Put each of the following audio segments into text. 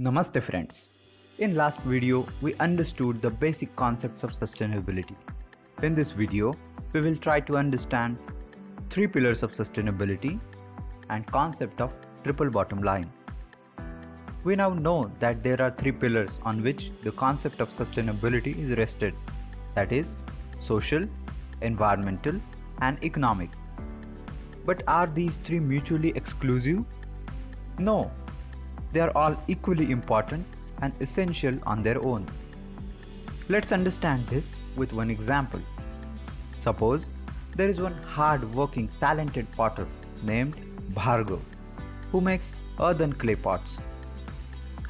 Namaste friends. In last video, we understood the basic concepts of sustainability. In this video, we will try to understand three pillars of sustainability and concept of triple bottom line. We now know that there are three pillars on which the concept of sustainability is rested, that is, social, environmental and economic. But are these three mutually exclusive? No. They are all equally important and essential on their own. Let's understand this with one example. Suppose there is one hard-working, talented potter named Bhargav who makes earthen clay pots.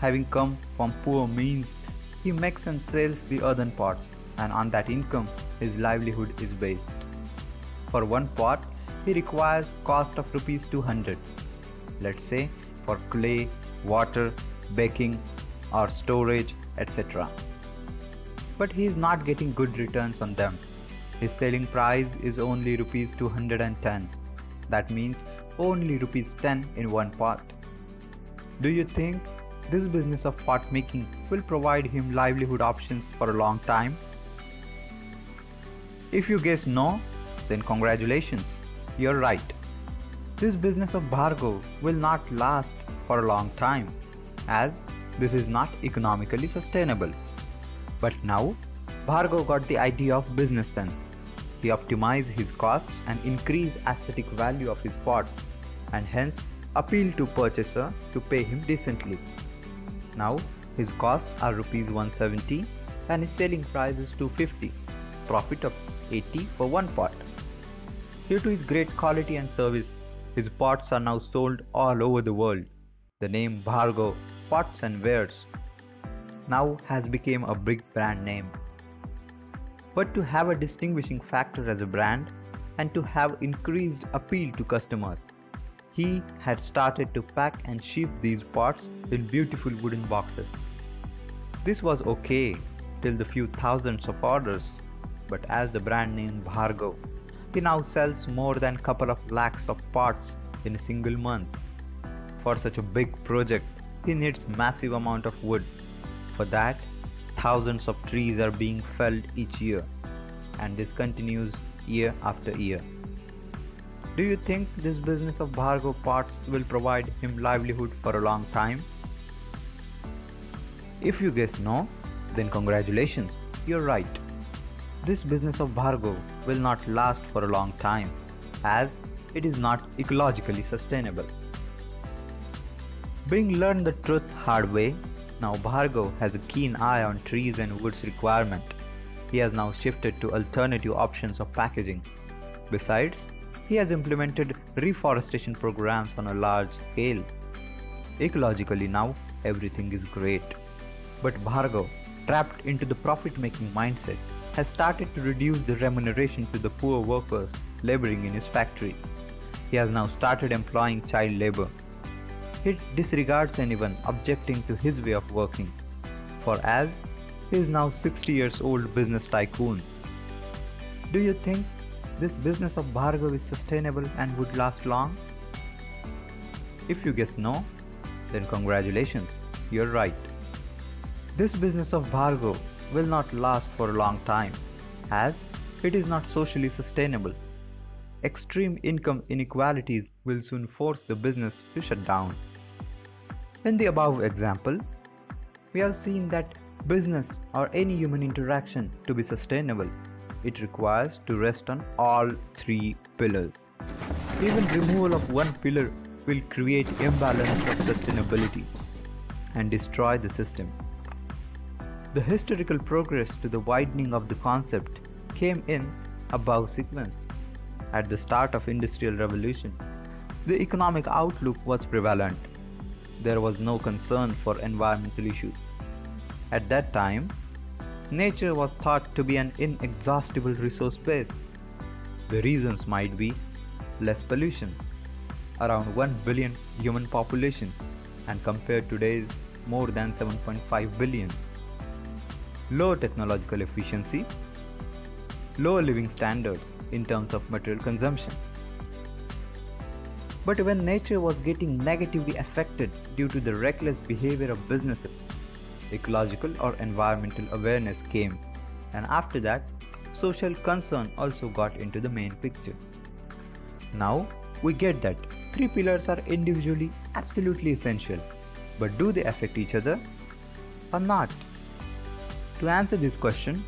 Having come from poor means, he makes and sells the earthen pots, and on that income his livelihood is based. For one pot, he requires cost of rupees 200. Let's say for clay, water, baking or storage, etc. But he is not getting good returns on them. His selling price is only rupees 210. That means only rupees 10 in one pot. Do you think this business of pot making will provide him livelihood options for a long time? If you guess no, then congratulations, you're right. This business of Bhargav will not last for a long time, as this is not economically sustainable. But now, Bhargav got the idea of business sense. He optimized his costs and increased aesthetic value of his pots, and hence appealed to purchaser to pay him decently. Now, his costs are rupees 170 and his selling price is 250, profit of 80 for one pot. Due to his great quality and service, his pots are now sold all over the world. The name Bhargav Pots and Wares now has become a big brand name. But to have a distinguishing factor as a brand and to have increased appeal to customers, he had started to pack and ship these pots in beautiful wooden boxes. This was okay till the few thousands of orders, but as the brand name Bhargav, he now sells more than couple of lakhs of pots in a single month. For such a big project, he needs massive amount of wood. For that, thousands of trees are being felled each year, and this continues year after year. Do you think this business of Bhargav pots will provide him livelihood for a long time? If you guess no, then congratulations, you're right. This business of Bhargav will not last for a long time, as it is not ecologically sustainable. Being learned the truth hard way, now Bhargav has a keen eye on trees and woods requirement. He has now shifted to alternative options of packaging. Besides, he has implemented reforestation programs on a large scale. Ecologically now, everything is great. But Bhargav, trapped into the profit-making mindset, has started to reduce the remuneration to the poor workers laboring in his factory. He has now started employing child labor. He disregards anyone objecting to his way of working, for as he is now 60 years old business tycoon. Do you think this business of Bhargav is sustainable and would last long? If you guess no, then congratulations, you're right. This business of Bhargav will not last for a long time, as it is not socially sustainable. Extreme income inequalities will soon force the business to shut down. In the above example, we have seen that business or any human interaction to be sustainable, it requires to rest on all three pillars. Even removal of one pillar will create imbalance of sustainability and destroy the system. The historical progress to the widening of the concept came in above sequence. At the start of Industrial Revolution, the economic outlook was prevalent. There was no concern for environmental issues. At that time, nature was thought to be an inexhaustible resource base. The reasons might be less pollution, around 1 billion human population, and compared to today's more than 7.5 billion. Low technological efficiency, low living standards in terms of material consumption. But when nature was getting negatively affected due to the reckless behavior of businesses, ecological or environmental awareness came, and after that, social concern also got into the main picture. Now, we get that three pillars are individually absolutely essential, but do they affect each other or not? To answer this question,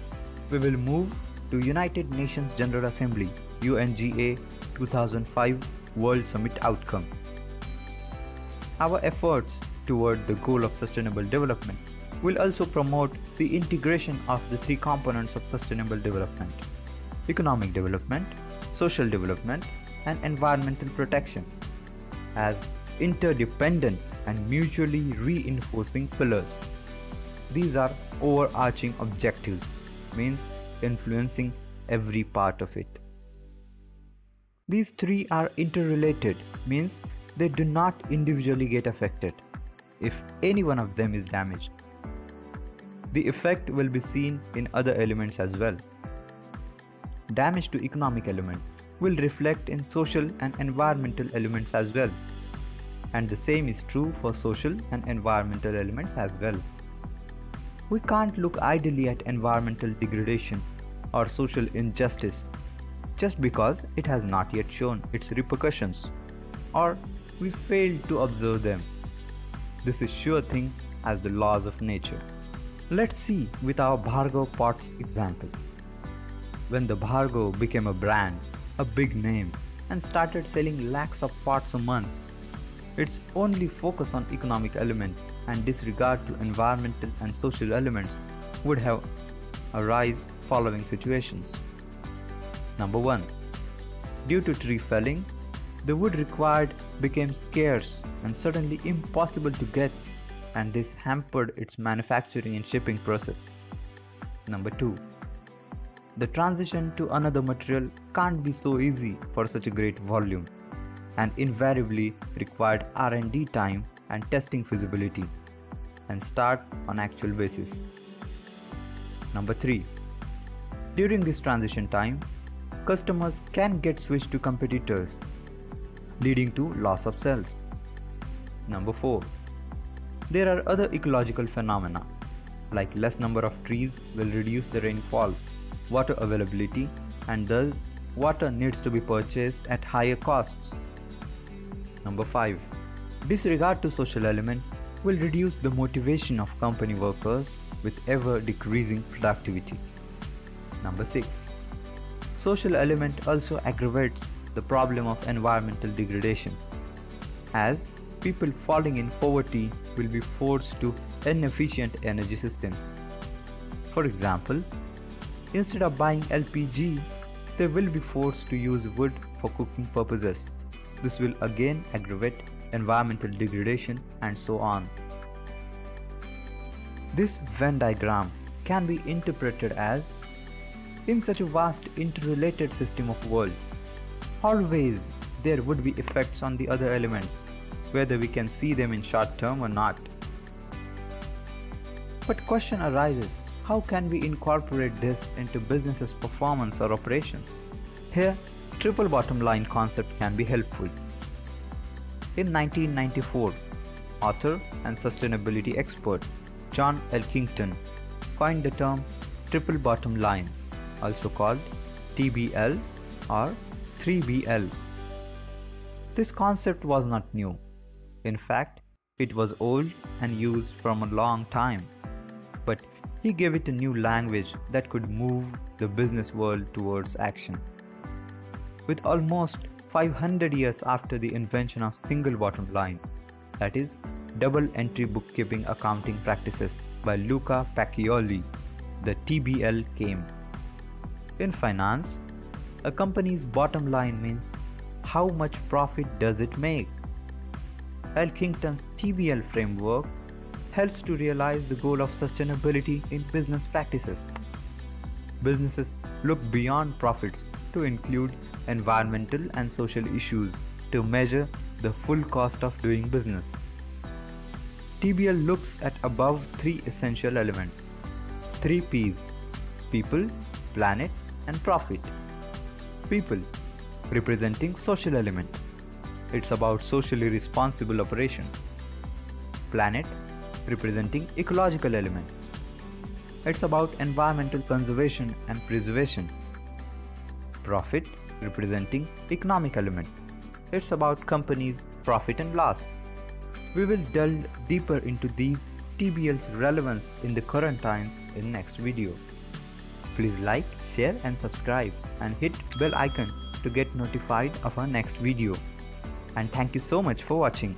we will move to United Nations General Assembly UNGA 2005 World Summit outcome. Our efforts toward the goal of sustainable development will also promote the integration of the three components of sustainable development: economic development, social development, and environmental protection as interdependent and mutually reinforcing pillars. These are overarching objectives, means influencing every part of it. These three are interrelated, means they do not individually get affected if any one of them is damaged. The effect will be seen in other elements as well. Damage to economic element will reflect in social and environmental elements as well. And the same is true for social and environmental elements as well. We can't look idly at environmental degradation or social injustice just because it has not yet shown its repercussions or we failed to observe them. This is sure thing as the laws of nature. Let's see with our Bhargav Pots example. When the Bhargav became a brand, a big name, and started selling lakhs of pots a month, its only focus on economic element and disregard to environmental and social elements would have arise following situations. Number 1. Due to tree felling, the wood required became scarce and suddenly impossible to get, and this hampered its manufacturing and shipping process. Number 2. The transition to another material can't be so easy for such a great volume and invariably required R&D time and testing feasibility and start on actual basis. Number 3. During this transition time, customers can get switched to competitors, leading to loss of sales. Number 4. There are other ecological phenomena, like less number of trees will reduce the rainfall, water availability, and thus water needs to be purchased at higher costs. Number 5. Disregard to social element will reduce the motivation of company workers with ever decreasing productivity. Number 6. Social element also aggravates the problem of environmental degradation, as people falling in poverty will be forced to inefficient energy systems. For example, instead of buying LPG, they will be forced to use wood for cooking purposes. This will again aggravate environmental degradation and so on. This Venn diagram can be interpreted as, in such a vast interrelated system of world, always there would be effects on the other elements, whether we can see them in short term or not. But question arises, how can we incorporate this into business's performance or operations? Here, triple bottom line concept can be helpful. In 1994, author and sustainability expert John Elkington coined the term triple bottom line, also called TBL or 3BL. This concept was not new. In fact, it was old and used from a long time, but he gave it a new language that could move the business world towards action. With almost 500 years after the invention of single bottom line, that is, double entry bookkeeping accounting practices by Luca Pacioli, the TBL came. In finance, a company's bottom line means how much profit does it make. Elkington's TBL framework helps to realize the goal of sustainability in business practices. Businesses look beyond profits to include environmental and social issues to measure the full cost of doing business. TBL looks at above three essential elements, 3 P's: people, planet, and profit. People, representing social element. It's about socially responsible operation. Planet, representing ecological element. It's about environmental conservation and preservation. Profit, representing economic element. It's about companies' profit and loss. We will delve deeper into these TBL's relevance in the current times in next video. Please like, share and subscribe and hit bell icon to get notified of our next video. And thank you so much for watching.